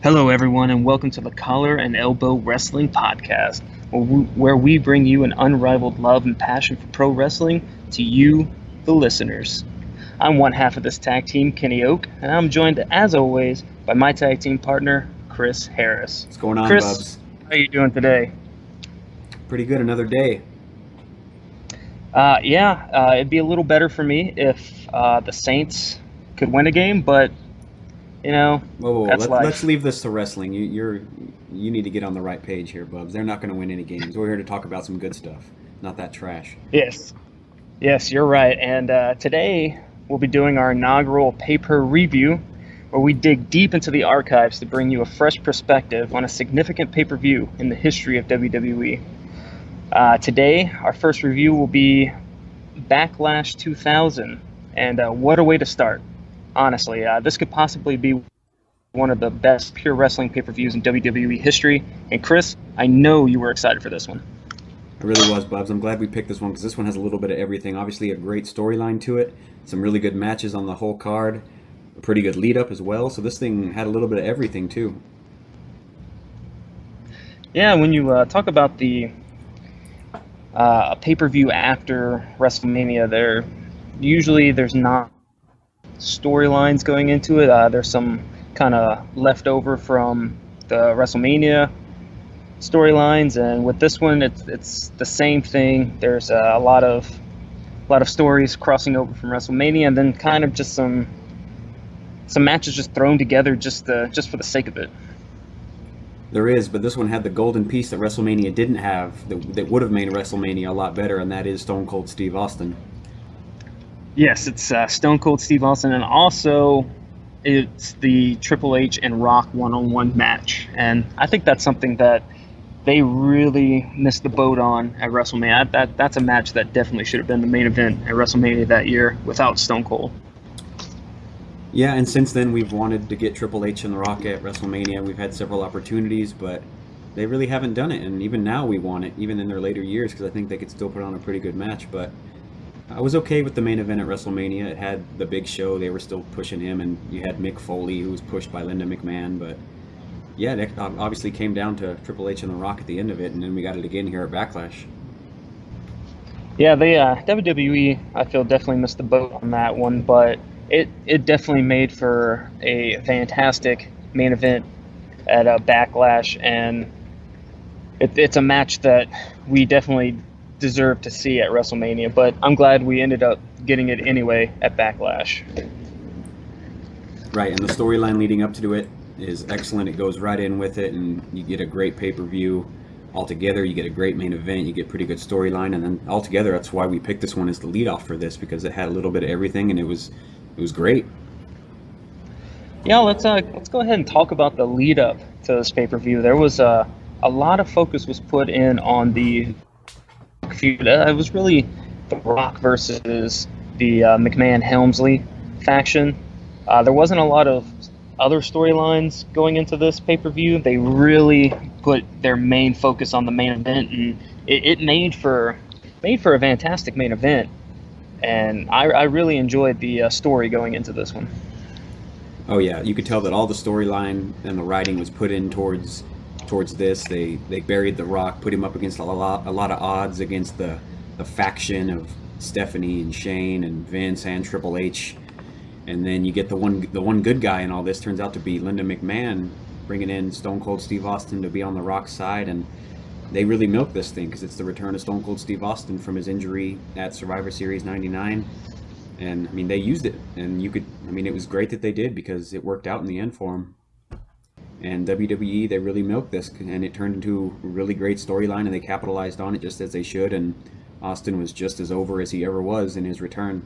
Hello, everyone, and welcome to the Collar and Elbow Wrestling Podcast, where we bring you an unrivaled love and passion for pro wrestling to you, the listeners. I'm one half of this tag team, Kenny Oak, and I'm joined, as always, by my tag team partner, Chris Harris. What's going on, Chris, Bubs? how are you doing today? Pretty good. Another day. It'd be a little better for me if the Saints could win a game, but Whoa. that's life. Let's leave this to wrestling. You need to get on the right page here, Bubs. They're not going to win any games. We're here to talk about some good stuff, not that trash. Yes, you're right. And today we'll be doing our inaugural pay-per review, where we dig deep into the archives to bring you a fresh perspective on a significant pay-per-view in the history of WWE. Today, our first review will be Backlash 2000, and what a way to start. Honestly, this could possibly be one of the best pure wrestling pay-per-views in WWE history. And Chris, I know you were excited for this one. It really was, Bubs. I'm glad we picked this one because this one has a little bit of everything. Obviously, a great storyline to it, some really good matches on the whole card, a pretty good lead-up as well. So this thing had a little bit of everything, too. Yeah, when you talk about the pay-per-view after WrestleMania, there's not storylines going into it. There's some kind of leftover from the WrestleMania storylines, and with this one, it's the same thing. There's a lot of stories crossing over from WrestleMania, and then kind of just some matches just thrown together just for the sake of it. There is, but this one had the golden piece that WrestleMania didn't have that would have made WrestleMania a lot better, and that is Stone Cold Steve Austin. Yes, it's Stone Cold Steve Austin, and also it's the Triple H and Rock one-on-one match. And I think that's something that they really missed the boat on at WrestleMania. That's a match that definitely should have been the main event at WrestleMania that year without Stone Cold. Yeah, and since then we've wanted to get Triple H and The Rock at WrestleMania. We've had several opportunities, but they really haven't done it. And even now we want it, even in their later years, because I think they could still put on a pretty good match. But I was okay with the main event at WrestleMania. It had the Big Show. They were still pushing him, and you had Mick Foley, who was pushed by Linda McMahon. But yeah, it obviously came down to Triple H and The Rock at the end of it, and then we got it again here at Backlash. Yeah, WWE, I feel, definitely missed the boat on that one, but it definitely made for a fantastic main event at Backlash, and it's a match that we definitely deserve to see at WrestleMania, but I'm glad we ended up getting it anyway at Backlash. Right, and the storyline leading up to it is excellent. It goes right in with it, and you get a great pay-per-view altogether. You get a great main event. You get pretty good storyline, and then altogether, that's why we picked this one as the lead-off for this, because it had a little bit of everything, and it was great. Yeah, let's go ahead and talk about the lead-up to this pay-per-view. There was a lot of focus was put in on the feud. It was really The Rock versus the McMahon-Helmsley faction. There wasn't a lot of other storylines going into this pay-per-view. They really put their main focus on the main event, and it made for a fantastic main event. And I really enjoyed the story going into this one. Oh yeah, you could tell that all the storyline and the writing was put in towards this. They buried The Rock, put him up against a lot of odds against the faction of Stephanie and Shane and Vince and Triple H. And then you get the one good guy in all this turns out to be Linda McMahon, bringing in Stone Cold Steve Austin to be on The Rock's side, and they really milked this thing because it's the return of Stone Cold Steve Austin from his injury at Survivor Series '99. And I mean, they used it, and it was great that they did because it worked out in the end for him. And WWE, they really milked this, and it turned into a really great storyline, and they capitalized on it just as they should. And Austin was just as over as he ever was in his return.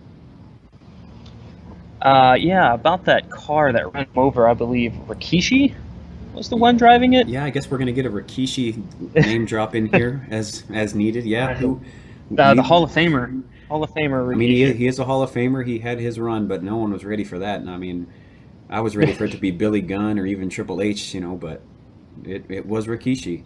About that car that ran him over, I believe Rikishi was the one driving it. Yeah, I guess we're gonna get a Rikishi name drop in here as needed. Yeah, the Hall of Famer. Rikishi. I mean, he is a Hall of Famer. He had his run, but no one was ready for that. And I mean, I was ready for it to be Billy Gunn or even Triple H, but it was Rikishi.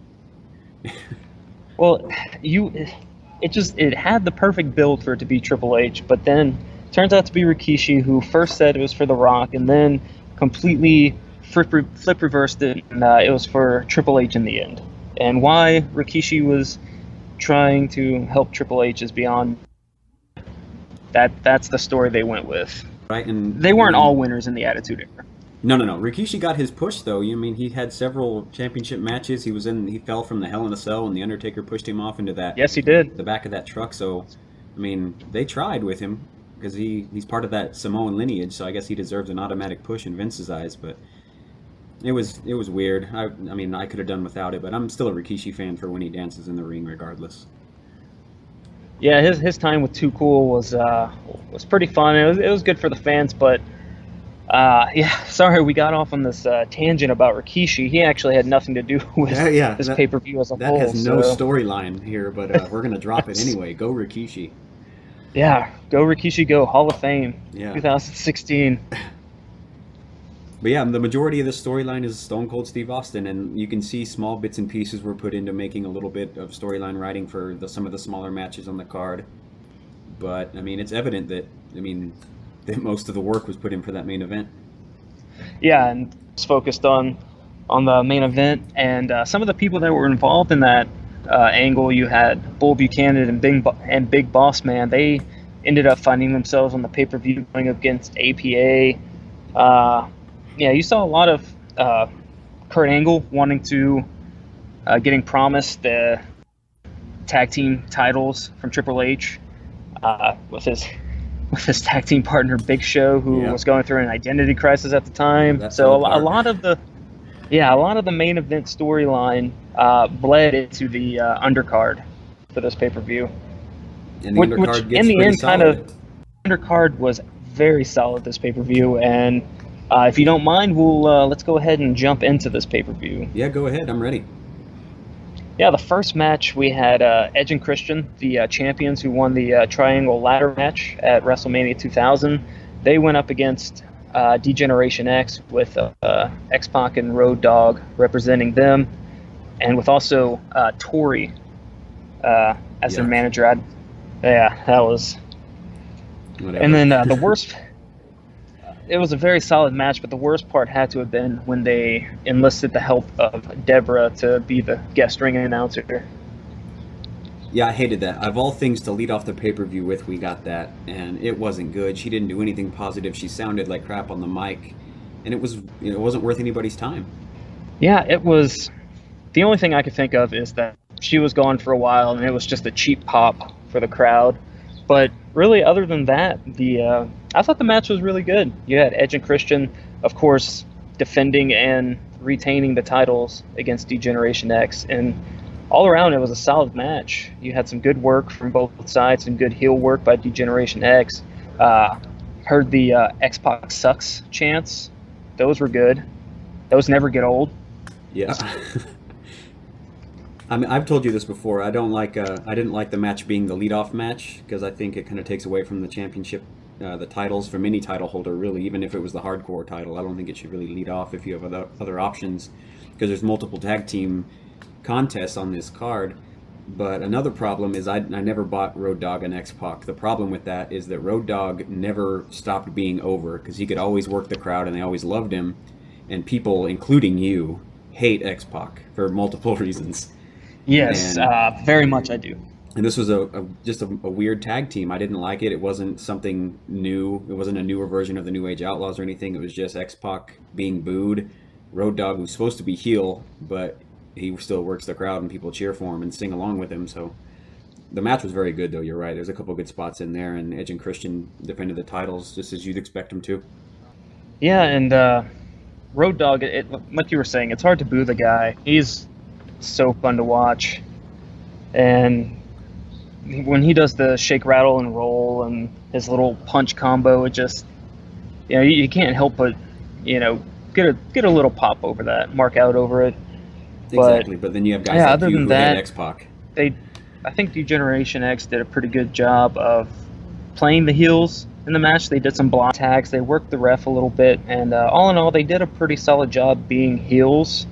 Well, it had the perfect build for it to be Triple H, but then turns out to be Rikishi, who first said it was for The Rock, and then completely flip reversed it, and it was for Triple H in the end. And why Rikishi was trying to help Triple H is beyond that. That's the story they went with. Right, and they weren't all winners in the Attitude Era. No. Rikishi got his push though. I mean, he had several championship matches. He fell from the Hell in a Cell, and the Undertaker pushed him off into that. Yes, he did. The back of that truck. So, I mean, they tried with him because he's part of that Samoan lineage. So I guess he deserves an automatic push in Vince's eyes. But it was weird. I mean, I could have done without it, but I'm still a Rikishi fan for when he dances in the ring, regardless. Yeah, his time with Too Cool was pretty fun. It was good for the fans, but yeah, sorry we got off on this tangent about Rikishi. He actually had nothing to do with this pay-per-view as a whole. That has no storyline here, but we're gonna drop it anyway. Go Rikishi. Yeah, go Rikishi, go Hall of Fame. Yeah. 2016. But yeah, the majority of the storyline is Stone Cold Steve Austin, and you can see small bits and pieces were put into making a little bit of storyline writing for some of the smaller matches on the card. But I mean, it's evident that most of the work was put in for that main event. Yeah, and it's focused on the main event, and some of the people that were involved in that angle. You had Bull Buchanan and Big Boss Man. They ended up finding themselves on the pay-per-view going against APA. Yeah, you saw a lot of Kurt Angle wanting to, getting promised the tag team titles from Triple H with his tag team partner Big Show, who was going through an identity crisis at the time. So a lot of the main event storyline bled into the undercard for this pay-per-view. And the undercard gets in the end, solid. Undercard was very solid this pay-per-view, and if you don't mind, let's go ahead and jump into this pay-per-view. Yeah, go ahead. I'm ready. Yeah, the first match we had Edge and Christian, the champions who won the Triangle Ladder match at WrestleMania 2000. They went up against D-Generation X with X-Pac and Road Dogg representing them, and with also Tori as their manager. That was... Whatever. And then the worst... It was a very solid match, but the worst part had to have been when they enlisted the help of Deborah to be the guest ring announcer. Yeah, I hated that. Of all things to lead off the pay-per-view with, we got that, and it wasn't good. She didn't do anything positive. She sounded like crap on the mic, and it wasn't worth anybody's time. Yeah, it was. The only thing I could think of is that she was gone for a while, and it was just a cheap pop for the crowd. But really, other than that, I thought the match was really good. You had Edge and Christian, of course, defending and retaining the titles against D-Generation X, and all around it was a solid match. You had some good work from both sides, some good heel work by D-Generation X. Heard the X-Pac sucks chants. Those were good. Those never get old. Yeah. I mean, I've told you this before. I didn't like the match being the leadoff match because I think it kind of takes away from the championship, the titles from any title holder, really. Even if it was the hardcore title, I don't think it should really lead off if you have other options, because there's multiple tag team contests on this card. But another problem is I never bought Road Dogg and X-Pac. The problem with that is that Road Dogg never stopped being over because he could always work the crowd and they always loved him. And people, including you, hate X-Pac for multiple reasons. Yes, very much I do. And this was just a weird tag team. I didn't like it. It wasn't something new. It wasn't a newer version of the New Age Outlaws or anything. It was just X-Pac being booed. Road Dogg was supposed to be heel, but he still works the crowd and people cheer for him and sing along with him. So the match was very good, though. You're right. There's a couple good spots in there, and Edge and Christian defended the titles just as you'd expect them to. Yeah, and Road Dogg, like you were saying, it's hard to boo the guy. He's so fun to watch, and when he does the shake, rattle, and roll and his little punch combo, it just, you can't help but, get a little pop over that, mark out over it. Exactly, but then you have guys like you who hate X-Pac. I think D-Generation X did a pretty good job of playing the heels in the match. They did some block tags, they worked the ref a little bit, and all in all, they did a pretty solid job being heels.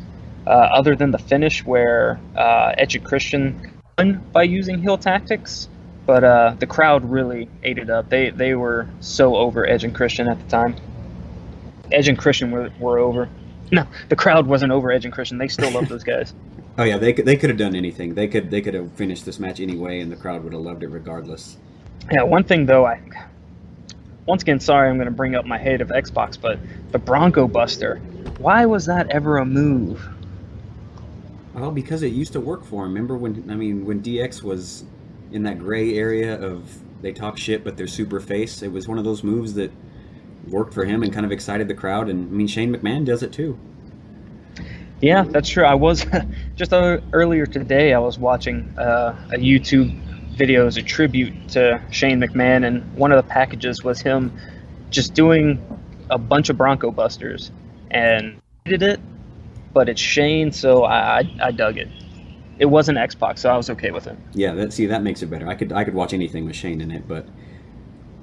Other than the finish where Edge and Christian won by using heel tactics, but the crowd really ate it up. They were so over Edge and Christian at the time. Edge and Christian were over. No, the crowd wasn't over Edge and Christian. They still love those guys. Oh yeah, they could have done anything. They could have finished this match anyway, and the crowd would have loved it regardless. Yeah, one thing though, once again, sorry, I'm going to bring up my hate of Xbox, but the Bronco Buster, why was that ever a move? Well, because it used to work for him. Remember when DX was in that gray area of they talk shit but they're super face? It was one of those moves that worked for him and kind of excited the crowd. And I mean, Shane McMahon does it too. Yeah, that's true. I was just earlier today. I was watching a YouTube video as a tribute to Shane McMahon, and one of the packages was him just doing a bunch of Bronco Busters, and I did it, but it's Shane, so I dug it. It wasn't X-Pac, so I was okay with it. Yeah, that makes it better. I could watch anything with Shane in it, but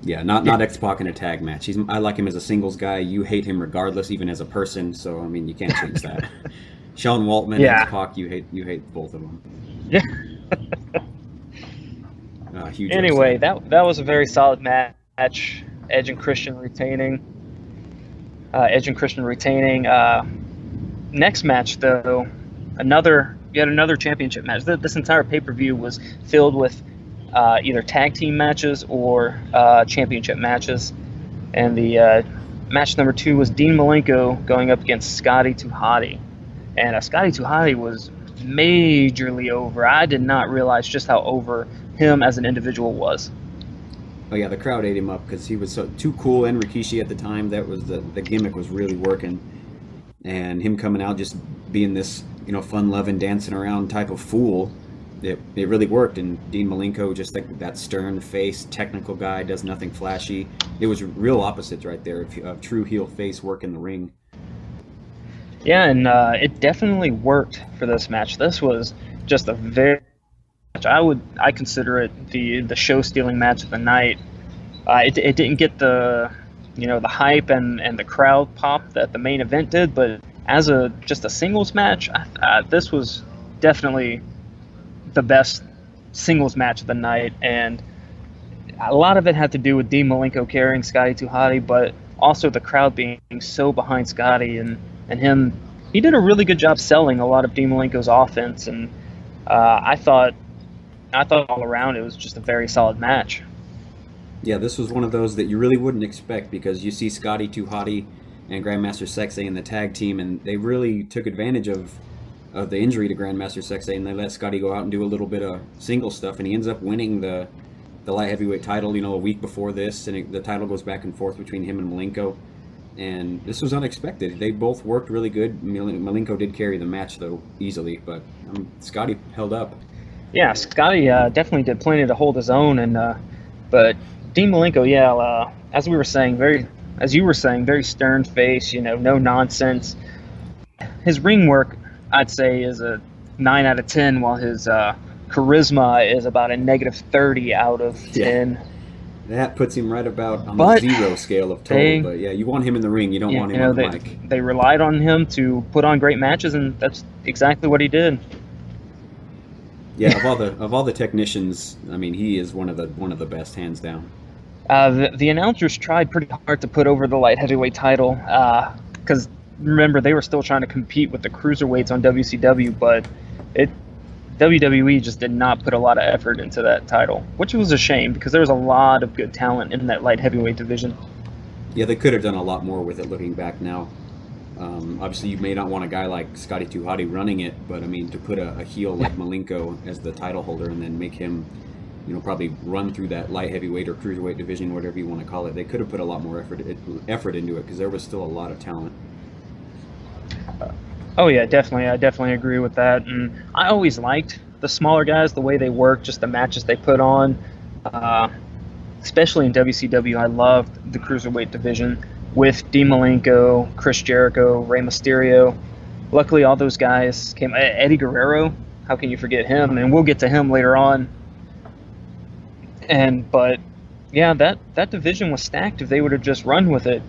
yeah, not X-Pac in a tag match. I like him as a singles guy. You hate him regardless, even as a person. So I mean, you can't change that. Sean Waltman, Yeah. X-Pac, you hate both of them. Yeah. Huge. Anyway, upset. that was a very solid match. Edge and Christian retaining. Next match though, yet another championship match. This entire pay-per-view was filled with either tag team matches or championship matches. And the match number 2 was Dean Malenko going up against Scotty 2 Hotty. And Scotty 2 Hotty was majorly over. I did not realize just how over him as an individual was. Oh yeah, the crowd ate him up because he was too cool and Rikishi at the time. That was the gimmick was really working, and him coming out just being this fun-loving, dancing around type of fool. It really worked, and Dean Malenko, just like that stern-faced, technical guy, does nothing flashy. It was real opposites right there of true heel face work in the ring. Yeah, and it definitely worked for this match. This was just a very I consider it the show-stealing match of the night. It didn't get the the hype and the crowd pop that the main event did, but as just a singles match, this was definitely the best singles match of the night, and a lot of it had to do with Dean Malenko carrying Scotty 2 Hotty, but also the crowd being so behind Scotty and him. He did a really good job selling a lot of Dean Malenko's offense, and I thought all around it was just a very solid match. Yeah, this was one of those that you really wouldn't expect, because you see Scotty 2 Hotty and Grandmaster Sexay in the tag team, and they really took advantage of the injury to Grandmaster Sexay, and they let Scotty go out and do a little bit of single stuff, and he ends up winning the light heavyweight title, a week before this, and the title goes back and forth between him and Malenko, and this was unexpected. They both worked really good. Malenko did carry the match, though, easily, but Scotty held up. Yeah, Scotty definitely did plenty to hold his own, and but Dean Malenko, as you were saying, very stern face, no nonsense. His ring work, I'd say, is a 9 out of 10, while his charisma is about a -30 out of 10. Yeah. That puts him right about on the 0 scale of total. But yeah, you want him in the ring. You don't want him on the mic. They relied on him to put on great matches, and that's exactly what he did. Yeah, of all the technicians, I mean, he is one of the best, hands down. The announcers tried pretty hard to put over the light heavyweight title, because remember, they were still trying to compete with the cruiserweights on WCW, but WWE just did not put a lot of effort into that title, which was a shame, because there was a lot of good talent in that light heavyweight division. Yeah, they could have done a lot more with it looking back now. Obviously, you may not want a guy like Scotty 2 Hotty running it, but I mean, to put a heel like Malenko as the title holder and then make him, probably run through that light heavyweight or cruiserweight division, whatever you want to call it, they could have put a lot more effort into it, because there was still a lot of talent. Oh yeah, definitely. I definitely agree with that. And I always liked the smaller guys, the way they work, just the matches they put on. Especially in WCW, I loved the cruiserweight division with Dean Malenko, Chris Jericho, Rey Mysterio. Luckily, all those guys came. Eddie Guerrero, how can you forget him? And we'll get to him later on. But yeah, that division was stacked if they would have just run with it.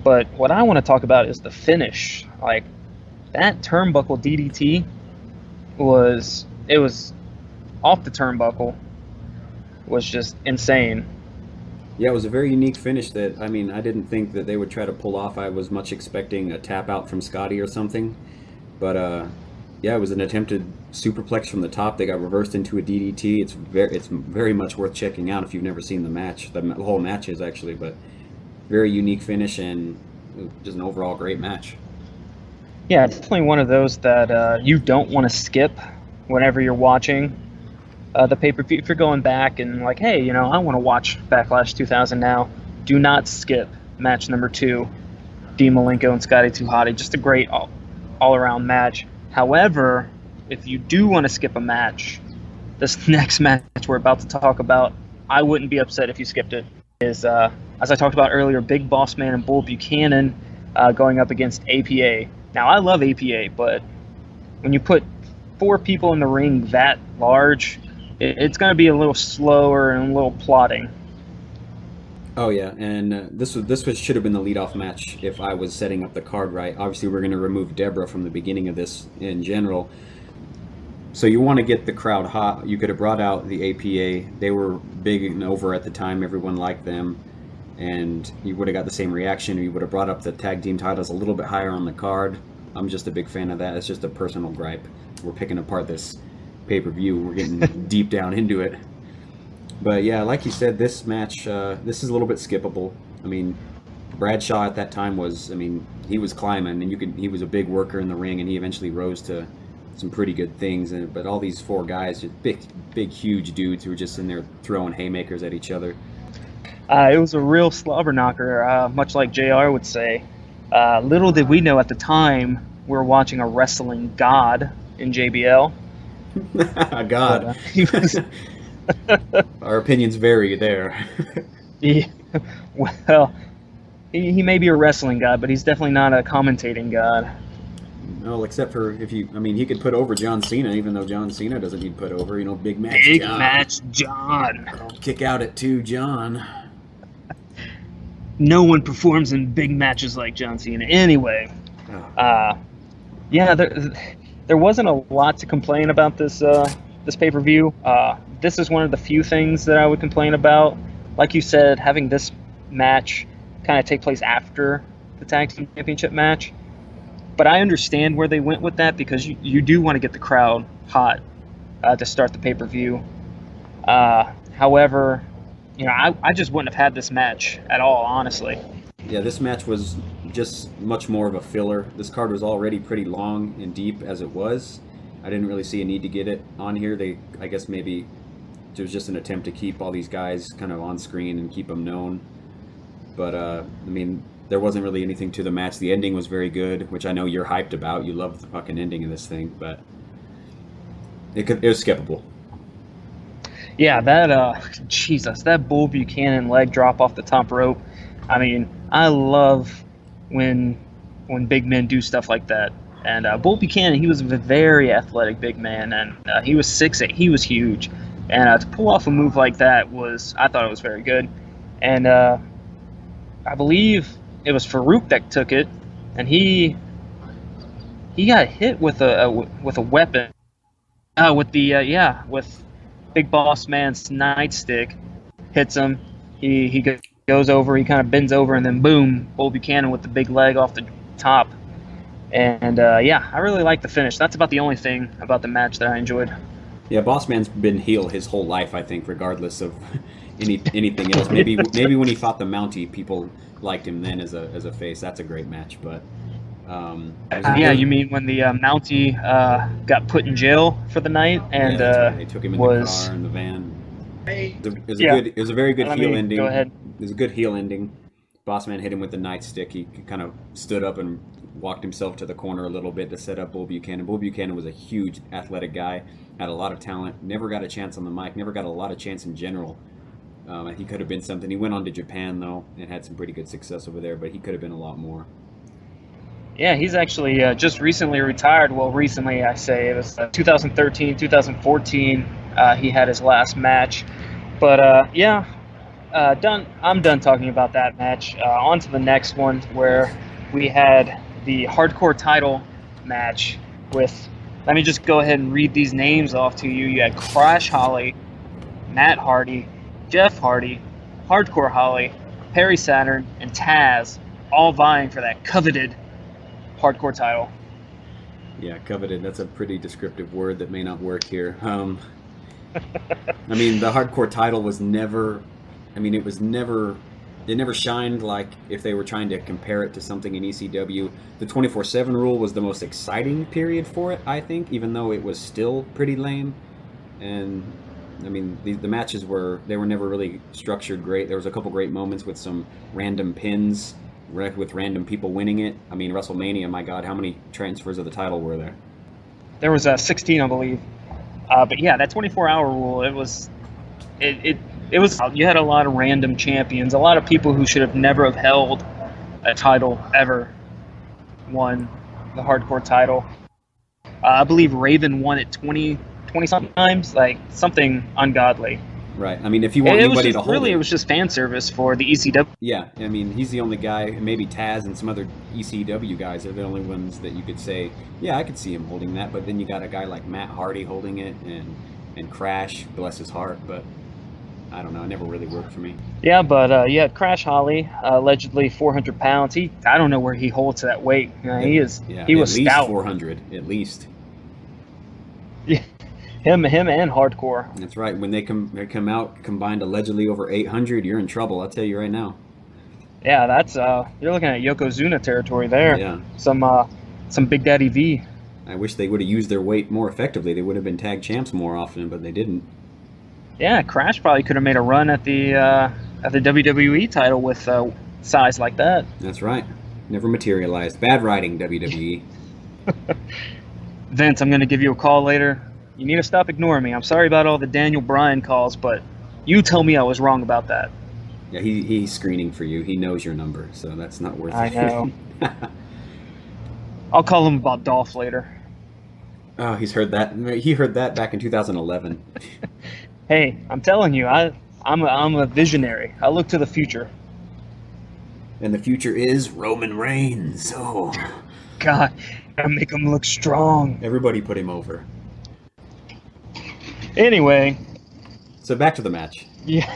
But what I want to talk about is the finish. Like, that turnbuckle DDT was off the turnbuckle, was just insane. Yeah, it was a very unique finish that, I mean, I didn't think that they would try to pull off. I was much expecting a tap out from Scotty or something. But yeah, it was an attempted superplex from the top. They got reversed into a DDT. It's very much worth checking out if you've never seen the match. The whole match is actually, but very unique finish and just an overall great match. Yeah, it's definitely one of those that you don't want to skip whenever you're watching the pay-per-view. If you're going back and like, hey, you know, I want to watch Backlash 2000 now, do not skip match number 2, Dean Malenko and Scotty 2 Hotty. Just a great all-around match. However, if you do want to skip a match, this next match we're about to talk about, I wouldn't be upset if you skipped it. Is as I talked about earlier, Big Boss Man and Bull Buchanan going up against APA. Now, I love APA, but when you put 4 people in the ring that large, it's going to be a little slower and a little plodding. Oh yeah, and this should have been the leadoff match if I was setting up the card right. Obviously, we're going to remove Deborah from the beginning of this in general. So you want to get the crowd hot. You could have brought out the APA. They were big and over at the time. Everyone liked them. And you would have got the same reaction. You would have brought up the tag team titles a little bit higher on the card. I'm just a big fan of that. It's just a personal gripe. We're picking apart this pay-per-view. We're getting deep down into it. But yeah, like you said, this match, this is a little bit skippable. I mean, Bradshaw at that time was, I mean, he was climbing, and he was a big worker in the ring, and he eventually rose to some pretty good things. But all these 4 guys, just big, huge dudes who were just in there throwing haymakers at each other. It was a real slobber knocker, much like JR would say. Little did we know at the time we were watching a wrestling god in JBL. God. But, he was... Our opinions vary there. Well, he may be a wrestling god, but he's definitely not a commentating god. Well, except for he could put over John Cena, even though John Cena doesn't need put over. You know, big match John. I'll kick out at 2 John. No one performs in big matches like John Cena. Anyway, yeah, there wasn't a lot to complain about this pay-per-view. This is one of the few things that I would complain about. Like you said, having this match kind of take place after the tag team championship match. But I understand where they went with that because you do want to get the crowd hot to start the pay-per-view. However, you know, I just wouldn't have had this match at all, honestly. Yeah, this match was just much more of a filler. This card was already pretty long and deep as it was. I didn't really see a need to get it on here. I guess maybe it was just an attempt to keep all these guys kind of on screen and keep them known. But, I mean, there wasn't really anything to the match. The ending was very good, which I know you're hyped about. You love the fucking ending of this thing, but it was skippable. Yeah, that Bull Buchanan leg drop off the top rope. I mean, I love when big men do stuff like that. And Bull Buchanan, he was a very athletic big man, and he was 6'8". He was huge. And to pull off a move like that I thought it was very good. And I believe it was Farouk that took it, and he got hit with a weapon. With Big Boss Man's nightstick, hits him. He goes over, he kind of bends over, and then boom, Bull Buchanan with the big leg off the top. And I really like the finish. That's about the only thing about the match that I enjoyed. Yeah, Boss Man's been heel his whole life, I think, regardless of anything else. Maybe when he fought the Mountie, people liked him then as a face. That's a great match, but. You mean when the Mountie got put in jail for the night and right. They took him in the car in the van. It was a very good heel ending. Go ahead. It was a good heel ending. Bossman hit him with the nightstick. He kind of stood up and walked himself to the corner a little bit to set up Bull Buchanan. Bull Buchanan was a huge athletic guy, had a lot of talent, never got a chance on the mic, never got a lot of chance in general. He could have been something. He went on to Japan, though, and had some pretty good success over there, but he could have been a lot more. Yeah, he's actually just recently retired. Well, recently, I say. It was 2013, 2014, he had his last match. But, done. I'm done talking about that match. On to the next one, where we had the hardcore title match with, let me just go ahead and read these names off to you. You had Crash Holly, Matt Hardy, Jeff Hardy, Hardcore Holly, Perry Saturn, and Taz all vying for that coveted hardcore title. Yeah, coveted. That's a pretty descriptive word that may not work here. I mean, the hardcore title was never. I mean, it was never. It never shined like if they were trying to compare it to something in ECW. The 24/7 rule was the most exciting period for it, I think, even though it was still pretty lame. And I mean, the matches were never really structured great. There was a couple great moments with some random pins, with random people winning it. I mean, WrestleMania, my God, how many transfers of the title were there? There was 16, I believe. But yeah, that 24-hour rule, it was you had a lot of random champions, a lot of people who should have never have held a title ever won the hardcore title. I believe Raven won it 20 something times, like something ungodly. Right. I mean, if you want anybody to hold it was just fan service for the ECW. Yeah, I mean, he's the only guy, maybe Taz and some other ECW guys are the only ones that you could say, yeah, I could see him holding that. But then you got a guy like Matt Hardy holding it, and Crash, bless his heart, but I don't know, it never really worked for me. Yeah, but you had Crash Holly, allegedly 400 pounds. I don't know where he holds that weight. He was least stout. 400, at least. Yeah. Him and hardcore. That's right. When they come out combined allegedly over 800, you're in trouble. I'll tell you right now. Yeah, that's you're looking at Yokozuna territory there. Yeah. Some Big Daddy V. I wish they would have used their weight more effectively. They would have been tag champs more often, but they didn't. Yeah, Crash probably could have made a run at the WWE title with size like that. That's right. Never materialized. Bad writing, WWE. Vince, I'm going to give you a call later. You need to stop ignoring me. I'm sorry about all the Daniel Bryan calls, but you tell me I was wrong about that. Yeah, he's screening for you. He knows your number, so that's not worth it. I know. I'll call him about Dolph later. Oh, he's heard that. He heard that back in 2011. Hey, I'm telling you, I'm a visionary. I look to the future. And the future is Roman Reigns. Oh, God, gotta make him look strong. Everybody put him over. Anyway. So back to the match. Yeah.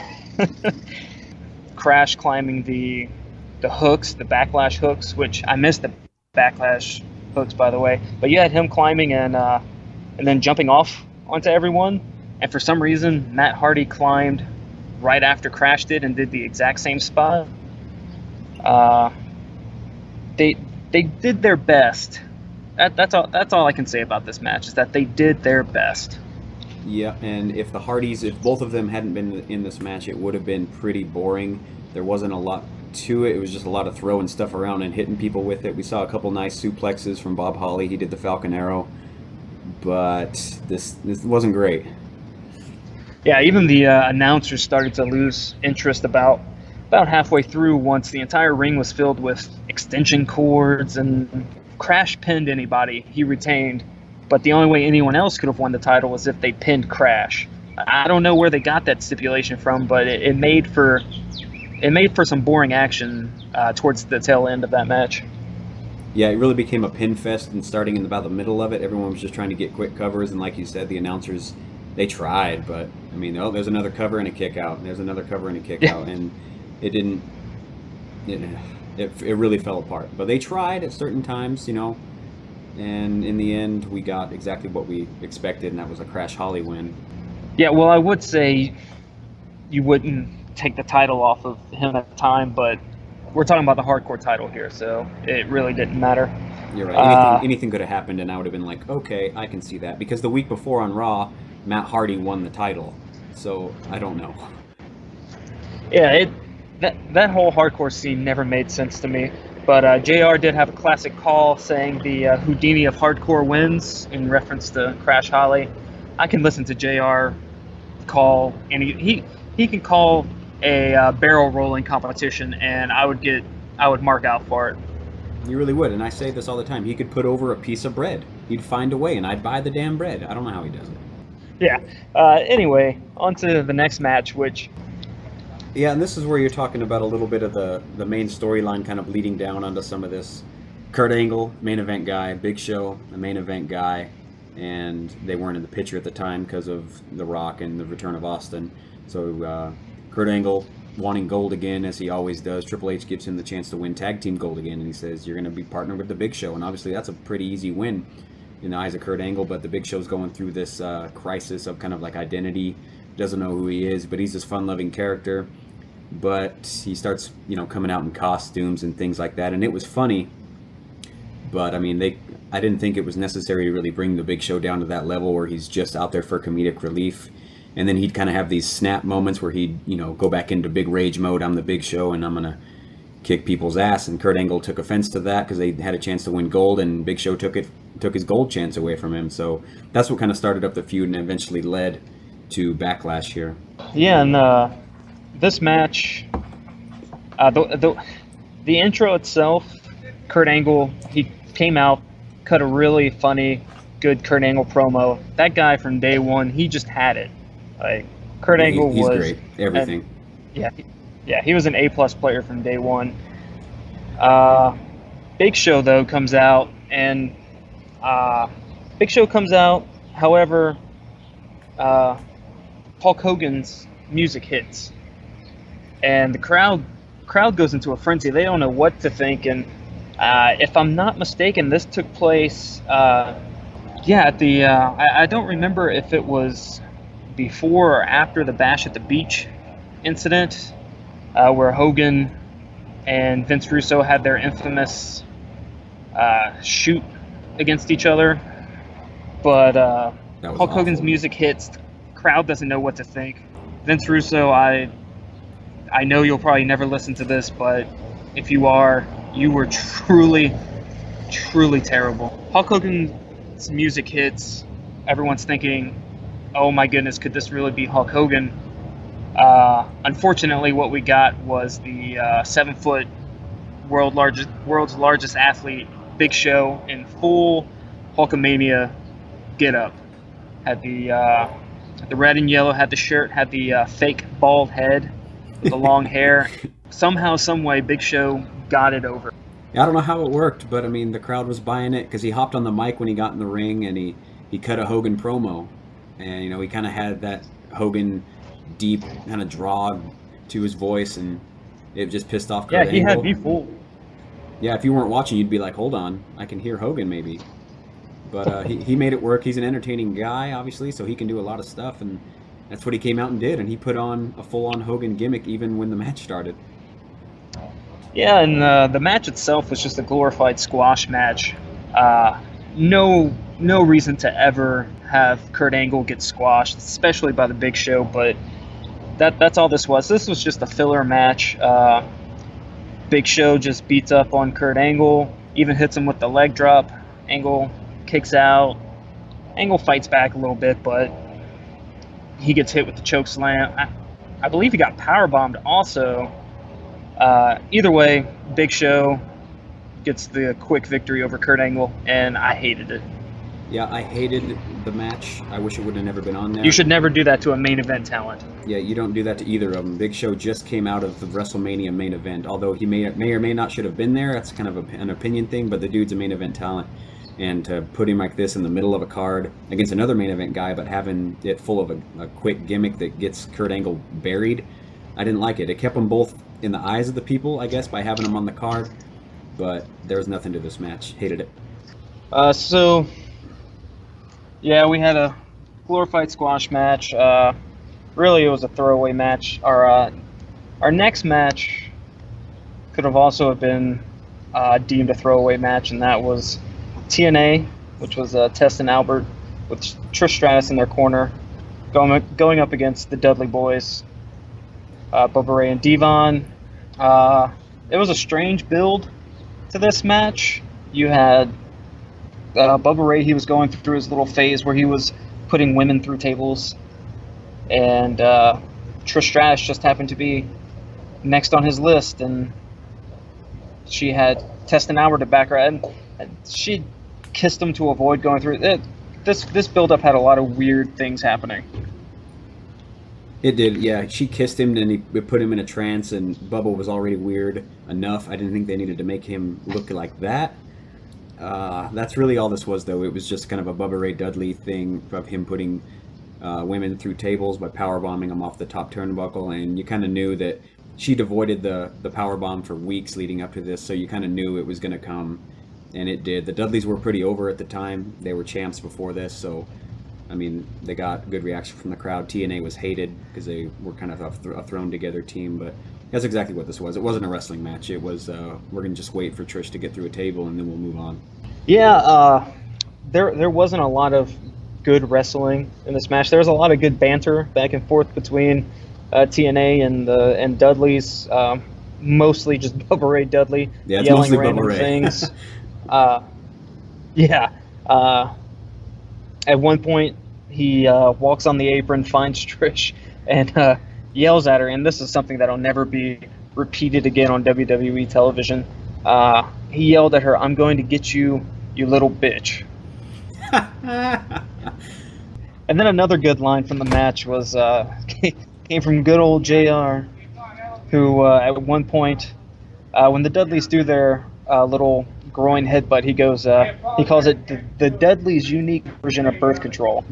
Crash climbing the hooks, the Backlash hooks, which I missed the Backlash hooks, by the way. But you had him climbing and then jumping off onto everyone. And for some reason, Matt Hardy climbed right after Crash did and did the exact same spot. They did their best. That's all I can say about this match, is that they did their best. Yeah, and if the Hardys, if both of them hadn't been in this match, it would have been pretty boring. There wasn't a lot to it. It was just a lot of throwing stuff around and hitting people with it. We saw a couple nice suplexes from Bob Holly. He did the Falcon Arrow, but this wasn't great. Yeah, even the announcers started to lose interest about halfway through, once the entire ring was filled with extension cords, and Crash pinned anybody he retained. But the only way anyone else could have won the title was if they pinned Crash. I don't know where they got that stipulation from, but it made for some boring action towards the tail end of that match. Yeah, it really became a pin fest, and starting in about the middle of it, everyone was just trying to get quick covers, and like you said, the announcers, they tried, but I mean, oh, there's another cover and a kick out, and there's another cover and a kick out, and it didn't. It really fell apart. But they tried at certain times, you know. And in the end, we got exactly what we expected, and that was a Crash Holly win. Yeah, well, I would say you wouldn't take the title off of him at the time, but we're talking about the hardcore title here, so it really didn't matter. You're right. Anything could have happened, and I would have been like, okay, I can see that. Because the week before on Raw, Matt Hardy won the title, so I don't know. Yeah, that whole hardcore scene never made sense to me. But JR did have a classic call saying the Houdini of hardcore wins in reference to Crash Holly. I can listen to JR call, and he can call a barrel rolling competition, and I would mark out for it. You really would, and I say this all the time. He could put over a piece of bread. He'd find a way, and I'd buy the damn bread. I don't know how he does it. Yeah. Anyway, on to the next match, which... Yeah, and this is where you're talking about a little bit of the main storyline kind of leading down onto some of this. Kurt Angle, main event guy. Big Show, the main event guy. And they weren't in the picture at the time because of The Rock and the return of Austin. So Kurt Angle wanting gold again, as he always does. Triple H gives him the chance to win tag team gold again, and he says, you're going to be partnered with the Big Show. And obviously that's a pretty easy win in the eyes of Kurt Angle, but the Big Show's going through this crisis of kind of like identity, doesn't know who he is, but he's this fun-loving character. But he starts, coming out in costumes and things like that, and it was funny. But I mean, I didn't think it was necessary to really bring the Big Show down to that level where he's just out there for comedic relief. And then he'd kind of have these snap moments where he'd, go back into big rage mode. I'm the Big Show and I'm going to kick people's ass. And Kurt Angle took offense to that because they had a chance to win gold, and Big Show took his gold chance away from him. So that's what kind of started up the feud and eventually led to Backlash here. Yeah, and this match, the intro itself, Kurt Angle, he came out, cut a really funny, good Kurt Angle promo. That guy from day one, he just had it. Like, Kurt Angle he's was great. Everything. Yeah, he was an A+ player from day one. Big Show though comes out, and However, Hulk Hogan's music hits, and the crowd goes into a frenzy. They don't know what to think, and if I'm not mistaken, this took place. At the I don't remember if it was before or after the Bash at the Beach incident, where Hogan and Vince Russo had their infamous shoot against each other. But Hulk Hogan's music hits, the crowd doesn't know what to think. Vince Russo, I know you'll probably never listen to this, but if you are, you were truly, truly terrible. Hulk Hogan's music hits, everyone's thinking, oh my goodness, could this really be Hulk Hogan? Unfortunately, what we got was the 7-foot world's largest athlete, Big Show, in full Hulkamania get up. Had the red and yellow, had the shirt, had the fake bald head, the long hair. Somehow, some way, Big Show got it over. I don't know how it worked, but I mean, the crowd was buying it because he hopped on the mic when he got in the ring, and he cut a Hogan promo, and he kind of had that Hogan deep kind of draw to his voice, and it just pissed off Kurt Angle. He had me fooled. Yeah, if you weren't watching, you'd be like, hold on, I can hear Hogan maybe. But he made it work. He's an entertaining guy, obviously, so he can do a lot of stuff, and that's what he came out and did, and he put on a full-on Hogan gimmick even when the match started. Yeah, and the match itself was just a glorified squash match. No reason to ever have Kurt Angle get squashed, especially by the Big Show, but that's all this was. This was just a filler match. Big Show just beats up on Kurt Angle, even hits him with the leg drop. Angle kicks out. Angle fights back a little bit, but he gets hit with the choke slam. I believe he got powerbombed also. Either way, Big Show gets the quick victory over Kurt Angle, and I hated it. Yeah, I hated the match. I wish it would have never been on there. You should never do that to a main event talent. Yeah, you don't do that to either of them. Big Show just came out of the WrestleMania main event, although he may or may not should have been there. That's kind of an opinion thing, but the dude's a main event talent. And to put him like this in the middle of a card against another main event guy, but having it full of a quick gimmick that gets Kurt Angle buried, I didn't like it. It kept them both in the eyes of the people, I guess, by having them on the card, but there was nothing to this match. Hated it. We had a glorified squash match. Really, it was a throwaway match. Our next match could have also been deemed a throwaway match, and that was TNA, which was Test and Albert with Trish Stratus in their corner, going up against the Dudley Boys, Bubba Ray and Devon. It was a strange build to this match. You had Bubba Ray, he was going through his little phase where he was putting women through tables, and Trish Stratus just happened to be next on his list, and she had Test and Albert to back her, and she kissed him to avoid going through it. This build-up had a lot of weird things happening. It did, yeah. She kissed him, and it put him in a trance, and Bubba was already weird enough. I didn't think they needed to make him look like that. That's really all this was, though. It was just kind of a Bubba Ray Dudley thing of him putting women through tables by powerbombing them off the top turnbuckle, and you kind of knew that she'd avoided the power bomb for weeks leading up to this, so you kind of knew it was going to come, and it did. The Dudleys were pretty over at the time. They were champs before this, so I mean, they got good reaction from the crowd. TNA was hated because they were kind of a thrown together team, but that's exactly what this was. It wasn't a wrestling match. It was we're going to just wait for Trish to get through a table and then we'll move on. Yeah, there wasn't a lot of good wrestling in this match. There was a lot of good banter back and forth between TNA and Dudley's. Mostly just Bubba Ray Dudley yelling random things. At one point, he walks on the apron, finds Trish, and yells at her. And this is something that'll never be repeated again on WWE television. He yelled at her, "I'm going to get you, you little bitch." And then another good line from the match was came from good old JR, who at one point, when the Dudleys do their little groin headbutt, he calls it the Dudleys' unique version of birth control.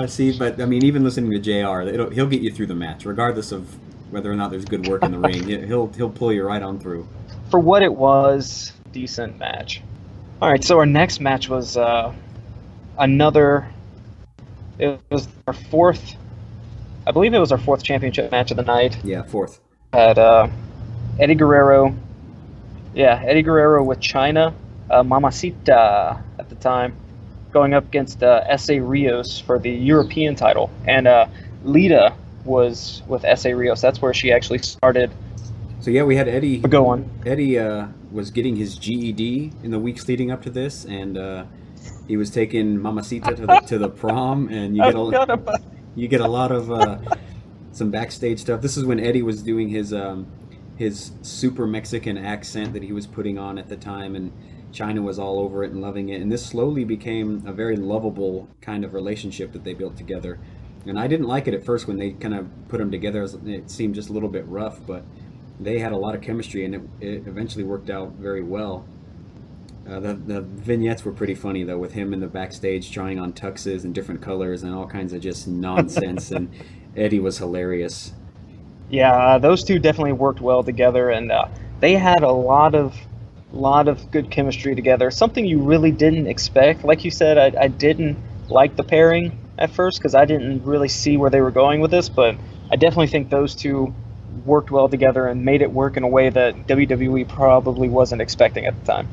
See, but I mean, even listening to JR, he'll get you through the match, regardless of whether or not there's good work in the ring. He'll pull you right on through. For what it was, decent match. All right, so our next match was another. It was our fourth. I believe it was our fourth championship match of the night. Yeah, fourth. Had Eddie Guerrero. Yeah, Eddie Guerrero with China, Mamacita at the time, going up against S.A. Rios for the European title. And Lita was with S.A. Rios. That's where she actually started. So yeah, we had Eddie. Go on. Eddie was getting his GED in the weeks leading up to this, and he was taking Mamacita to the prom, and you get a lot of some backstage stuff. This is when Eddie was doing his super Mexican accent that he was putting on at the time, and China was all over it and loving it. And this slowly became a very lovable kind of relationship that they built together. And I didn't like it at first when they kind of put them together. It seemed just a little bit rough, but they had a lot of chemistry, and it eventually worked out very well. The vignettes were pretty funny, though, with him in the backstage trying on tuxes and different colors and all kinds of just nonsense, and Eddie was hilarious. Yeah, those two definitely worked well together, and they had a lot of good chemistry together. Something you really didn't expect. Like you said, I didn't like the pairing at first because I didn't really see where they were going with this, but I definitely think those two worked well together and made it work in a way that WWE probably wasn't expecting at the time.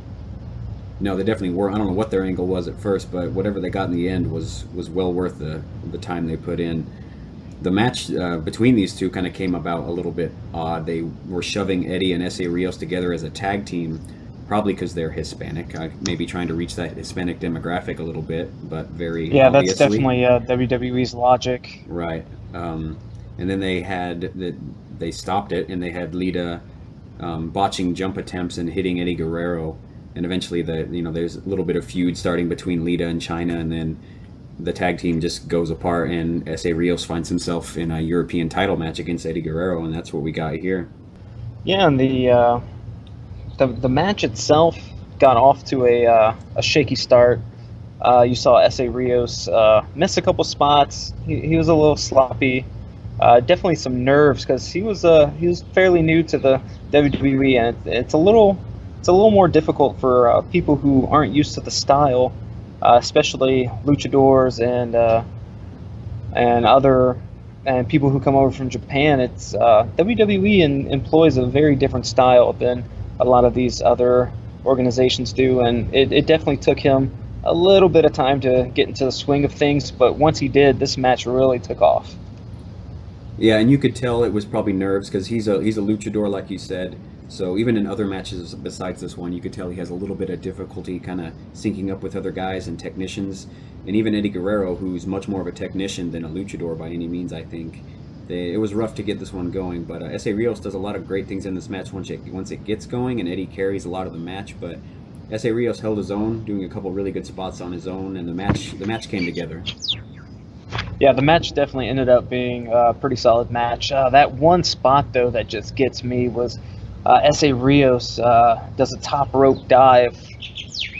No, they definitely were. I don't know what their angle was at first, but whatever they got in the end was well worth the time they put in. The match between these two kind of came about a little bit odd. They were shoving Eddie and S.A. Rios together as a tag team, probably because they're Hispanic, maybe trying to reach that Hispanic demographic a little bit, but very yeah, obviously. That's definitely WWE's logic. Right. And then they stopped it, and they had Lita botching jump attempts and hitting Eddie Guerrero, and eventually there's a little bit of feud starting between Lita and China, and then the tag team just goes apart, and S.A. Rios finds himself in a European title match against Eddie Guerrero, and that's what we got here. Yeah, and the match itself got off to a shaky start. You saw S.A. Rios miss a couple spots. He was a little sloppy. Definitely some nerves because he was fairly new to the WWE, and it's a little more difficult for people who aren't used to the style, especially luchadors and people who come over from Japan. It's WWE employs a very different style than a lot of these other organizations do, and it definitely took him a little bit of time to get into the swing of things. But once he did, this match really took off. Yeah, and you could tell it was probably nerves because he's a luchador, like you said. So even in other matches besides this one, you could tell he has a little bit of difficulty kind of syncing up with other guys and technicians. And even Eddie Guerrero, who's much more of a technician than a luchador by any means, I think. It was rough to get this one going, but S.A. Rios does a lot of great things in this match once it gets going, and Eddie carries a lot of the match. But S.A. Rios held his own, doing a couple really good spots on his own, and the match came together. Yeah, the match definitely ended up being a pretty solid match. That one spot, though, that just gets me was S.A. Rios does a top rope dive